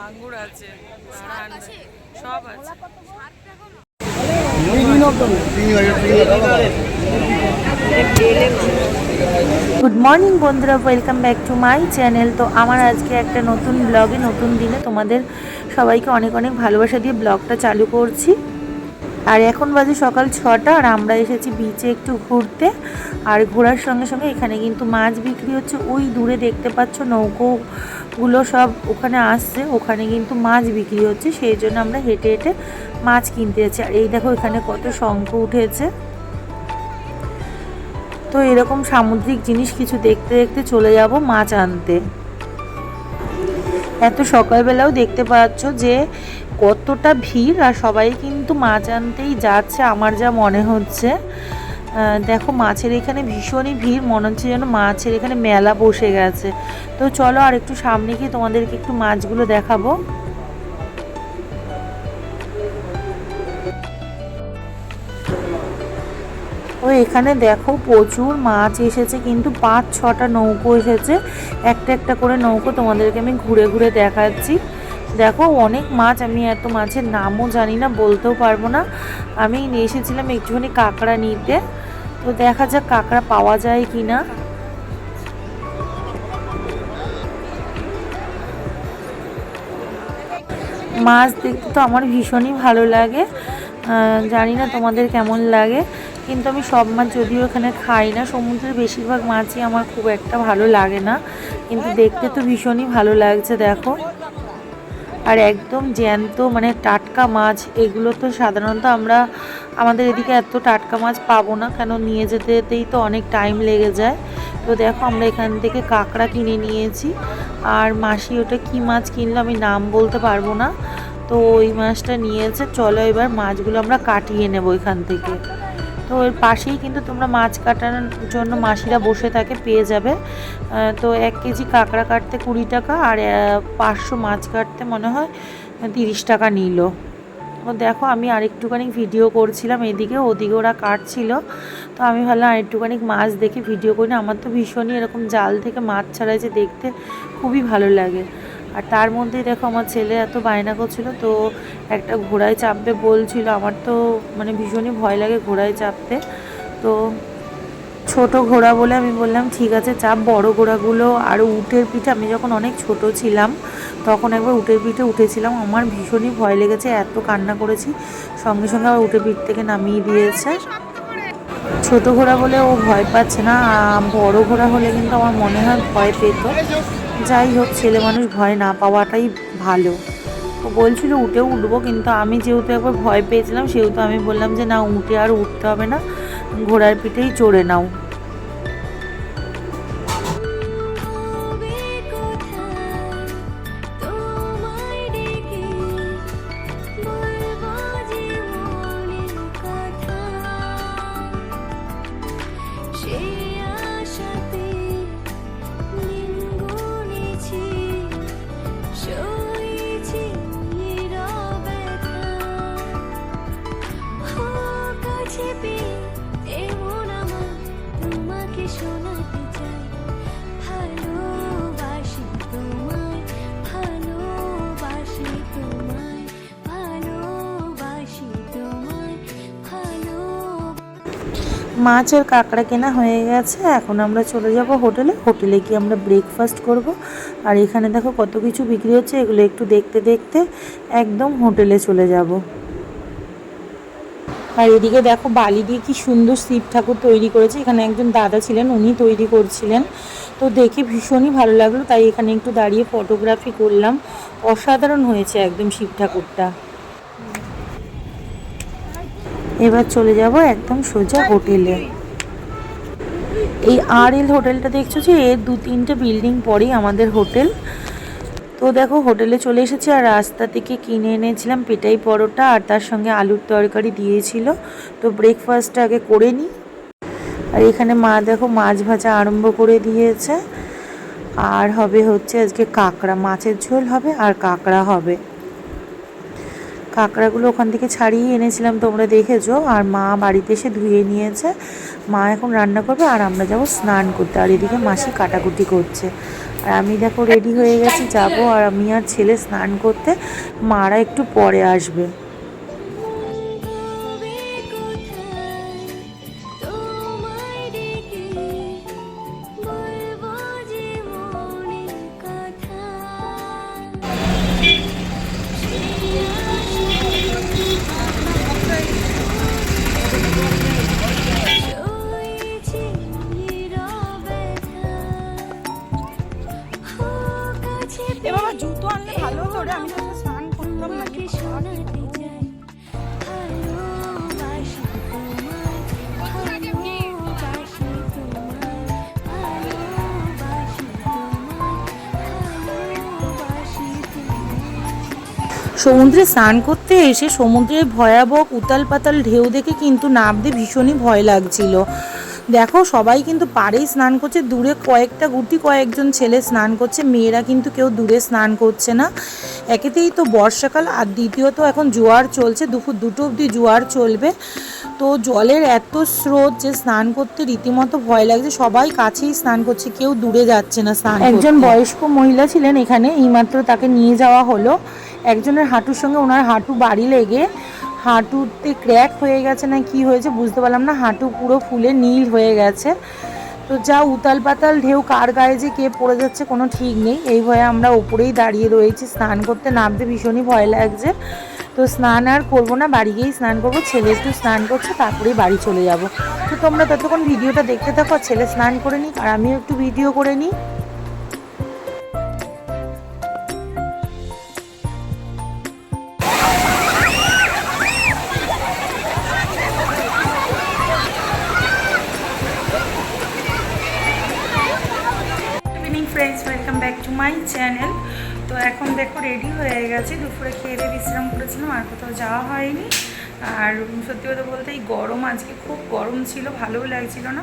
আঙ্গুর আছে, সব আছে। গুড মর্নিং বন্ধুরা, welcome back to my channel. তো আমার আজকে একটা নতুন ব্লগে নতুন দিনে তোমাদের সবাইকে অনেক অনেক ভালোবাসা দিয়ে ব্লগটা চালু করছি। আর এখন বাজে সকাল 6টা, আর আমরা এসেছি বিচে একটু ঘুরতে। আর ঘোরার সঙ্গে সঙ্গে এখানে কিন্তু মাছ বিক্রি হচ্ছে। ওই দূরে দেখতে পাচ্ছ নৌকোগুলো সব ওখানে আসছে, ওখানে কিন্তু মাছ বিক্রি হচ্ছে। সেই জন্য আমরা হেঁটে হেঁটে মাছ কিনতে যাচ্ছি। আর এই দেখো এখানে কত শঙ্খ উঠেছে। তো এরকম সামুদ্রিক জিনিস কিছু দেখতে দেখতে চলে যাব মাছ আনতে। এত সকালবেলাও দেখতে পাচ্ছ যে কতটা ভিড়, আর সবাই কিন্তু মাছ আনতেই যাচ্ছে আমার যা মনে হচ্ছে। দেখো মাছের এখানে ভীষণই ভিড়, মনে হচ্ছে যেন মাছের এখানে মেলা বসে গেছে। তো চলো আর একটু সামনে গিয়ে তোমাদেরকে একটু মাছগুলো দেখাবো। তো এখানে দেখো প্রচুর মাছ এসেছে, কিন্তু 5-6টা নৌকো এসেছে। একটা একটা করে নৌকো তোমাদেরকে আমি ঘুরে ঘুরে দেখাচ্ছি। দেখো অনেক মাছ, আমি এত মাছের নামও জানি না, বলতেও পারবো না। আমি এসেছিলাম একটুখানি কাঁকড়া নিতে, তো দেখা যাক কাঁকড়া পাওয়া যায় কি না। মাছ দেখতে তো আমার ভীষণই ভালো লাগে, জানি না তোমাদের কেমন লাগে, কিন্তু আমি সব মাছ যদিও এখানে খাই না, সমুদ্রের বেশিরভাগ মাছই আমার খুব একটা ভালো লাগে না, কিন্তু দেখতে তো ভীষণই ভালো লাগছে দেখো। আর একদম জ্যান্ত মানে টাটকা মাছ, এগুলো তো সাধারণত আমাদের এদিকে এত টাটকা মাছ পাবো না, কেন নিয়ে যেতে যেতেই তো অনেক টাইম লেগে যায়। তো দেখো আমরা এখান থেকে কাঁকড়া কিনে নিয়েছি। আর মাসি ওটা কি মাছ কিনলো আমি নাম বলতে পারবো না, তো ওই মাছটা নিয়েছে। চলো এবার মাছগুলো আমরা কাটিয়ে নেবো এখান থেকে। তো এর পাশেই কিন্তু তোমরা মাছ কাটানোর জন্য মাসিরা বসে থাকে, পেয়ে যাবে। তো 1 কেজি কাঁকড়া কাটতে 20 টাকা, আর 500 মাছ কাটতে মনে হয় 30 টাকা নিল। ও দেখো আমি আরেকটুখানি ভিডিও করছিলাম, এদিকে ওদিকে ওরা কাটছিল, তো আমি ভাবলাম আরেকটুখানি মাছ দেখে ভিডিও করি না। আমার তো ভীষণই এরকম জাল থেকে মাছ ছাড়াই যে দেখতে খুবই ভালো লাগে। আর তার মধ্যেই দেখো আমার ছেলে এত বায়না করছিল, তো একটা ঘোড়ায় চাপবে বলছিল। আমার তো মানে ভীষণই ভয় লাগে ঘোড়ায় চাপতে, তো ছোট ঘোড়া বলে আমি বললাম ঠিক আছে চাপ। বড় ঘোড়াগুলো আর উটের পিঠে, আমি যখন অনেক ছোট ছিলাম তখন একবার উটের পিঠে উঠেছিলাম, আমার ভীষণই ভয় লেগেছে, এত কান্না করেছি। সঙ্গে সঙ্গে আবার উটের পিঠ থেকে নামিয়ে দিয়েছে। ছোট ঘোড়া বলে ও ভয় পাচ্ছে না, বড় ঘোড়া হলে কিন্তু আমার মনে হয় ভয় পেত। যাই হোক, ছেলে মানুষ ভয় না পাওয়াটাই ভালো। ও বলছিল উঠেও উঠবো, কিন্তু আমি যেহেতু একবার ভয় পেয়েছিলাম, সেহেতু আমি বললাম যে না, উঠে আর উঠতে হবে না, ঘোড়ার পিঠেই চড়ে নাও। মাছ আর কাঁকড়া কেনা হয়ে গেছে, এখন আমরা চলে যাব হোটেলে। হোটেলে গিয়ে আমরা ব্রেকফাস্ট করব। আর এখানে দেখো কত কিছু বিক্রি হচ্ছে, এগুলো একটু দেখতে দেখতে একদম হোটেলে চলে যাব। আর এদিকে দেখো বালি দিয়ে কি সুন্দর শিব ঠাকুর তৈরি করেছে। এখানে একজন দাদা ছিলেন, উনি তৈরি করছিলেন, তো দেখে ভীষণই ভালো লাগলো, তাই এখানে একটু দাঁড়িয়ে ফটোগ্রাফি করলাম। অসাধারণ হয়েছে একদম শিব ঠাকুরটা। এবার চলে যাব একদম সোজা হোটেলে। এই RL হোটেলটা দেখছো যে, এর 2-3টে বিল্ডিং পরেই আমাদের হোটেল। তো দেখো হোটেলে চলে এসেছি, আর রাস্তা থেকে কিনে এনেছিলাম পেটাই পরোটা, আর তার সঙ্গে আলুর তরকারি দিয়েছিল। তো ব্রেকফাস্টটা আগে করে নিই। আর এখানে মা দেখো মাছ ভাজা আরম্ভ করে দিয়েছে। আর হবে হচ্ছে আজকে কাঁকড়া, মাছের ঝোল হবে আর কাঁকড়া হবে। কাঁকড়াগুলো ওখান থেকে ছাড়িয়ে এনেছিলাম, তোমরা দেখেছো। আর মা বাড়িতে এসে ধুয়ে নিয়েছে। মা এখন রান্না করবে, আর আমরা যাব স্নান করতে। আর এদিকে মাসি কাটাকুটি করছে। আর আমি দেখো রেডি হয়ে গেছি, যাবো। আর আমি আর ছেলে স্নান করতে, মারা একটু পরে আসবে। এবার জুতো আনলে ভালো হতো রে, আমি তো স্নান করতাম না। সমুদ্রে স্নান করতে এসে সমুদ্রের ভয়াবহ উতাল পাতাল ঢেউ দেখে কিন্তু নামতে ভীষণই ভয় লাগছিল। দেখো সবাই কিন্তু পাড়েই স্নান করছে, দূরে কয়েকজন ছেলে স্নান করছে, মেয়েরা কিন্তু কেউ দূরে স্নান করছে না। একেতেই তো বর্ষাকাল, আর দ্বিতীয়ত এখন জোয়ার চলছে, দুপুর 2টো অবধি জোয়ার চলবে। তো জলের এত স্রোত যে স্নান করতে রীতিমতো ভয় লাগছে, সবাই কাছেই স্নান করছে, কেউ দূরে যাচ্ছে না স্নান করতে। একজন বয়স্ক মহিলা ছিলেন এখানে, এইমাত্র তাকে নিয়ে যাওয়া হলো। একজনের হাঁটুর সঙ্গে ওনার হাঁটু বাড়ি লেগে হাঁটুতে ক্র্যাক হয়ে গেছে না কি হয়েছে বুঝতে পারলাম না, হাঁটু পুরো ফুলে নীল হয়ে গেছে। তো যা উতাল পাতাল ঢেউ, কার গায়ে যে কে পড়ে যাচ্ছে কোনো ঠিক নেই। এই ভয়ে আমরা ওপরেই দাঁড়িয়ে রয়েছি, স্নান করতে নামতে ভীষণই ভয় লাগছে। তো স্নান আর করবো না, বাড়ি গিয়েই স্নান করবো। ছেলে একটু স্নান করছে, তারপরেই বাড়ি চলে যাব। তো তোমরা ততক্ষণ ভিডিওটা দেখতে থাকো, ছেলে স্নান করে নিক আর আমিও একটু ভিডিও করে নিই। Friends, welcome back to my channel. তো এখন দেখো রেডি হয়ে গেছে, দুপুরে খেয়ে দিয়ে বিশ্রাম করেছিলাম, আর কোথাও যাওয়া হয়নি। আর সত্যি কথা বলতে এই গরম, আজকে খুব গরম ছিল, ভালোও লাগছিল না।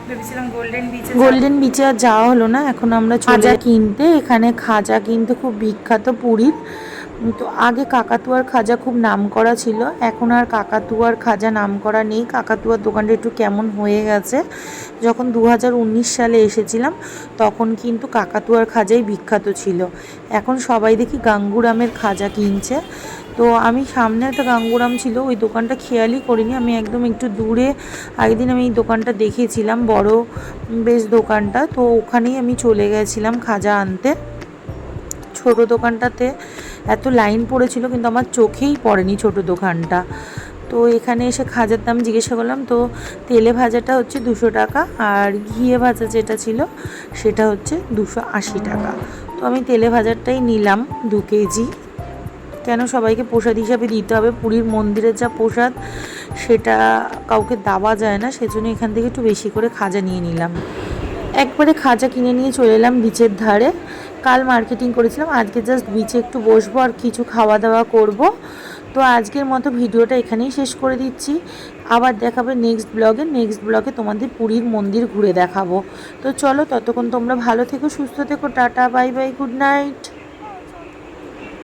ভেবেছিলাম গোল্ডেন বিচে আর যাওয়া হলো না। এখন আমরা খাজা কিনতে, এখানে খাজা কিন্তু খুব বিখ্যাত পুরীর। তো আগে কাকাতুয়ার খাজা খুব নাম করা ছিল, এখন আর কাকাতুয়ার খাজা নাম করা নেই। কাকাতুয়ার দোকানটা একটু কেমন হয়ে গেছে। যখন 2019 সালে এসেছিলাম তখন কিন্তু কাকাতুয়ার খাজাই বিখ্যাত ছিল। এখন সবাই দেখি গাঙ্গুরামের খাজা কিনছে। তো আমি সামনে একটা গাঙ্গুরাম ছিল, ওই দোকানটা খেয়ালই করিনি, আমি একদম একটু দূরে আগের আমি এই দোকানটা দেখেছিলাম, বড় বেশ দোকানটা। তো ওখানেই আমি চলে গেছিলাম খাজা আনতে। ছোট দোকানটাতে এত লাইন পড়েছিল কিন্তু আমার চোখেই পড়েনি ছোট দোকানটা। তো এখানে এসে খাজার দাম জিজ্ঞাসা করলাম, তো তেলে ভাজাটা হচ্ছে 200 টাকা, আর ঘিয়ে ভাজা যেটা ছিল সেটা হচ্ছে 280 টাকা। তো আমি তেলে ভাজারটাই নিলাম 2 কেজি। কেন, সবাইকে প্রসাদ হিসাবে দিতে হবে, পুরীর মন্দিরের যা প্রসাদ সেটা কাউকে দেওয়া যায় না, সেজন্য এখান থেকে একটু বেশি করে খাজা নিয়ে নিলাম। একবারে খাজা কিনে নিয়ে চলে এলাম বিচের ধারে। কাল মার্কেটিং করেছিলাম, আজকে জাস্ট বিচে একটু বসবো আর কিছু খাওয়া দাওয়া করব। তো আজকের মতো ভিডিওটা এখানেই শেষ করে দিচ্ছি। আবার দেখাবে নেক্সট ব্লগে তোমাদের পুরীর মন্দির ঘুরে দেখাবো। তো চলো, ততক্ষণ তোমরা ভালো থেকো, সুস্থ থেকো, tata, bye bye, good night.